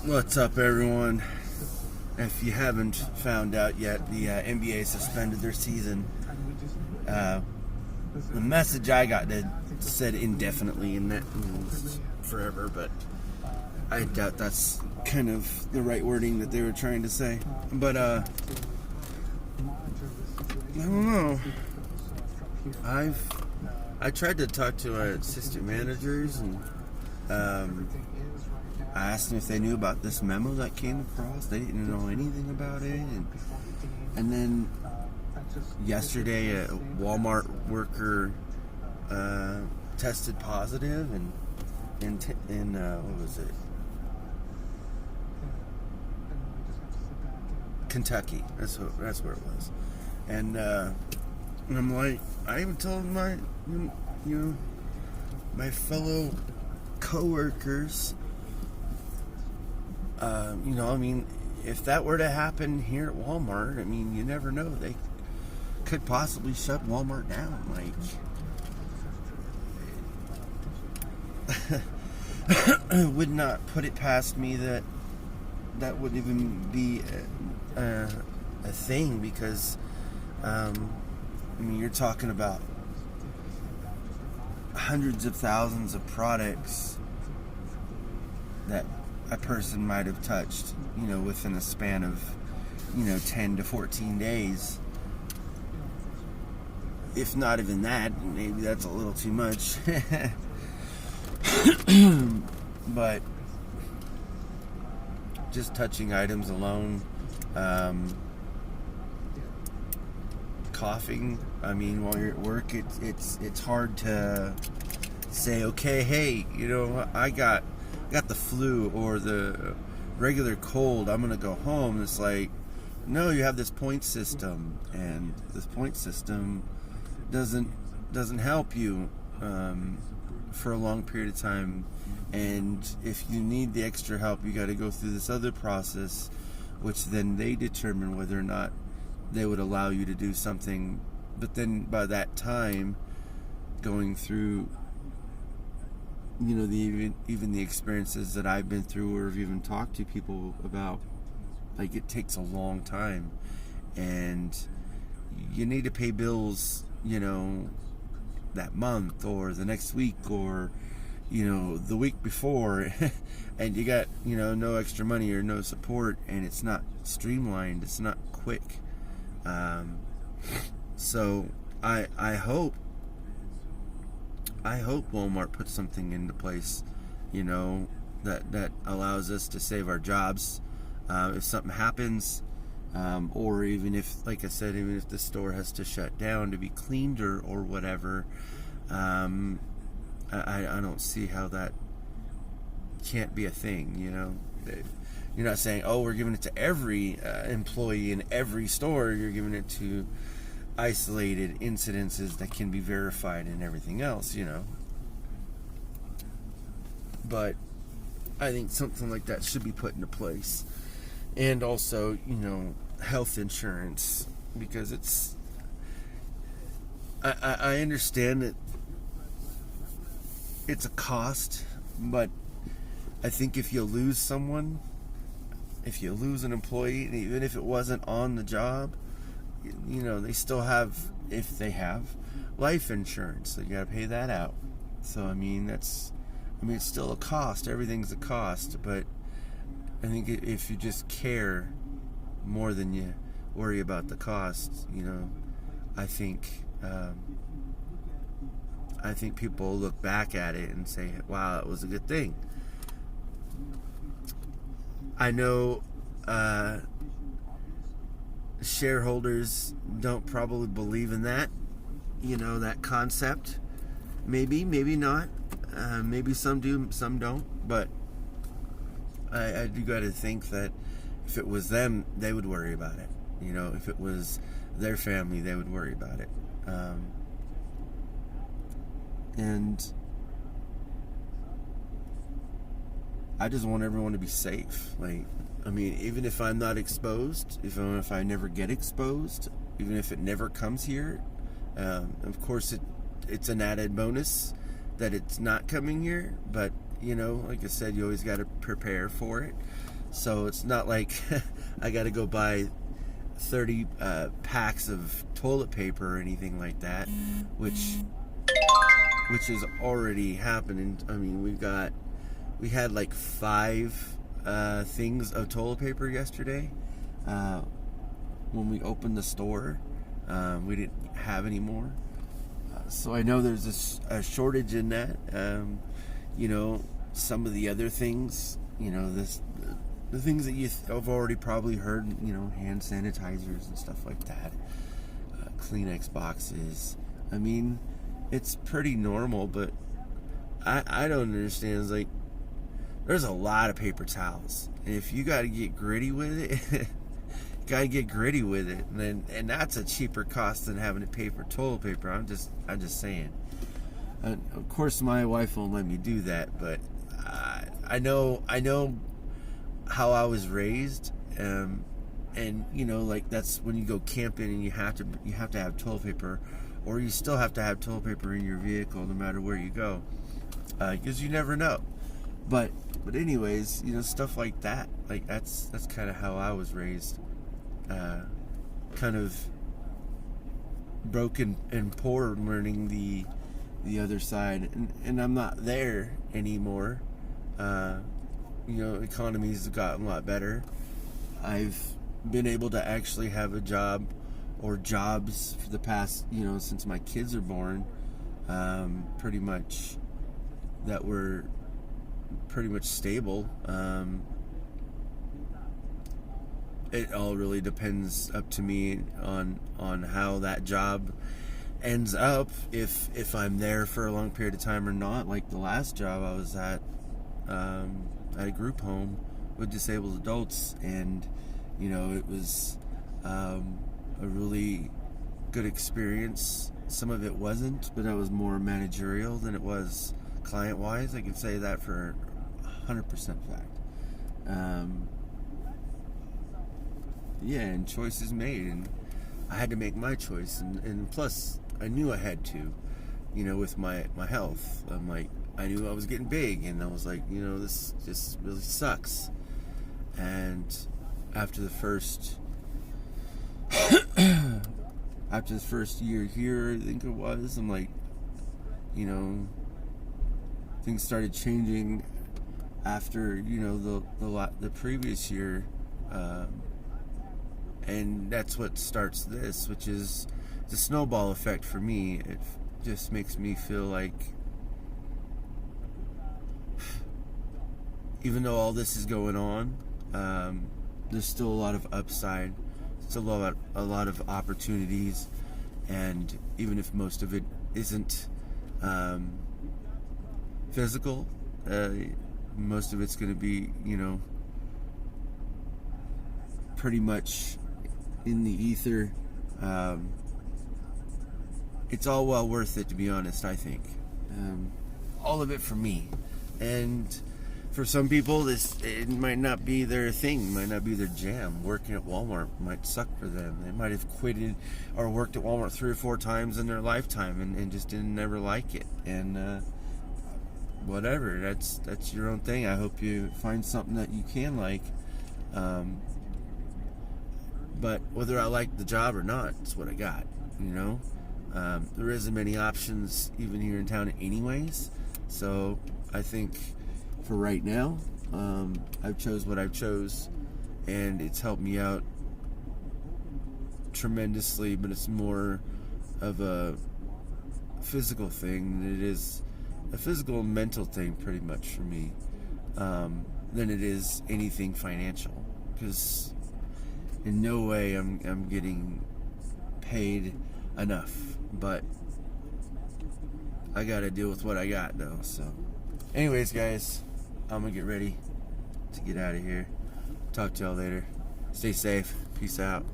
What's up, everyone? If you haven't found out yet, the NBA suspended their season. The message I got said indefinitely, and that means forever, but I doubt that's kind of the right wording that they were trying to say. But, I don't know. I tried to talk to our assistant managers, and I asked them if they knew about this memo that came across. They didn't know anything about it. And then yesterday, a Walmart worker tested positive, and what was it? Kentucky. That's where it was. And I'm like, I even told my fellow coworkers. If that were to happen here at Walmart, you never know. They could possibly shut Walmart down. I would not put it past me that would even be a thing, because, you're talking about hundreds of thousands of products that a person might have touched, within a span of, 10 to 14 days. If not even that, maybe that's a little too much. But just touching items alone, coughing, while you're at work, it's hard to say, okay, hey, I got the flu or the regular cold, I'm gonna go home. It's like, no, you have this point system, and this point system doesn't help you for a long period of time. And if you need the extra help, you got to go through this other process, which then they determine whether or not they would allow you to do something. But then by that time, going through even the experiences that I've been through, or have even talked to people about, it takes a long time, and you need to pay bills, that month or the next week, or the week before, and you got no extra money or no support, and it's not streamlined, it's not quick. So I hope Walmart puts something into place, that allows us to save our jobs if something happens, or even if, like I said, even if the store has to shut down to be cleaned or whatever. I don't see how that can't be a thing. You're not saying, oh, we're giving it to every employee in every store. You're giving it to isolated incidences that can be verified and everything else, But I think something like that should be put into place. And also, health insurance, because it's, I understand that it's a cost, but I think if you lose someone, if you lose an employee, even if it wasn't on the job, they still have, if they have life insurance, so you got to pay that out. So it's still a cost. Everything's a cost, but I think if you just care more than you worry about the cost, I think people look back at it and say, wow, it was a good thing. I know shareholders don't probably believe in that, that concept. Maybe not. Maybe some do, some don't. But I do got to think that if it was them, they would worry about it. If it was their family, they would worry about it. And I just want everyone to be safe. Even if I'm not exposed, even if I never get exposed, even if it never comes here, of course it's an added bonus that it's not coming here. But like I said, you always got to prepare for it. So it's not like I got to go buy 30 packs of toilet paper or anything like that, which is already happening. I mean, we had like 5 things of toilet paper yesterday. When we opened the store, we didn't have any more. So I know there's a shortage in that. Some of the other things, the things that have already probably heard, hand sanitizers and stuff like that, Kleenex boxes. I mean, it's pretty normal, but I don't understand. It's like, there's a lot of paper towels. And if you got to get gritty with it, gotta get gritty with it, and that's a cheaper cost than having to pay for toilet paper. I'm just saying. And of course, my wife won't let me do that, but I know how I was raised, and like that's when you go camping and you have to have toilet paper, or you still have to have toilet paper in your vehicle no matter where you go, because you never know. But anyways, stuff like that, like that's kind of how I was raised. Kind of broken and poor, learning the other side, and I'm not there anymore. Economies have gotten a lot better. I've been able to actually have a job or jobs for the past, since my kids are born, pretty much that were pretty much stable. It all really depends up to me on how that job ends up, if I'm there for a long period of time or not. Like the last job I was at a group home with disabled adults, and it was a really good experience. Some of it wasn't, but it was more managerial than it was client wise. I can say that for 100% fact. And choices made, and I had to make my choice, and plus I knew I had to, with my health. I'm like, I knew I was getting big, and I was like, this just really sucks. And after the first year here, I think it was, I'm like, things started changing after the previous year. And that's what starts this, which is the snowball effect for me. It just makes me feel like, even though all this is going on, there's still a lot of upside, still a lot of opportunities, and even if most of it isn't physical, most of it's going to be, pretty much in the ether. It's all well worth it, to be honest, I think. All of it for me. And for some people, it might not be their thing, might not be their jam. Working at Walmart might suck for them. They might have quitted or worked at Walmart 3 or 4 times in their lifetime and just didn't never like it. And whatever, that's your own thing. I hope you find something that you can like. But whether I like the job or not, it's what I got, There isn't many options even here in town anyways. So I think for right now, I've chose what I've chose, and it's helped me out tremendously, but it's more of a physical thing than it is a physical and mental thing, pretty much for me, than it is anything financial, because in no way I'm getting paid enough, but I gotta deal with what I got though. So anyways, guys, I'm gonna get ready to get out of here. Talk to y'all later. Stay safe. Peace out.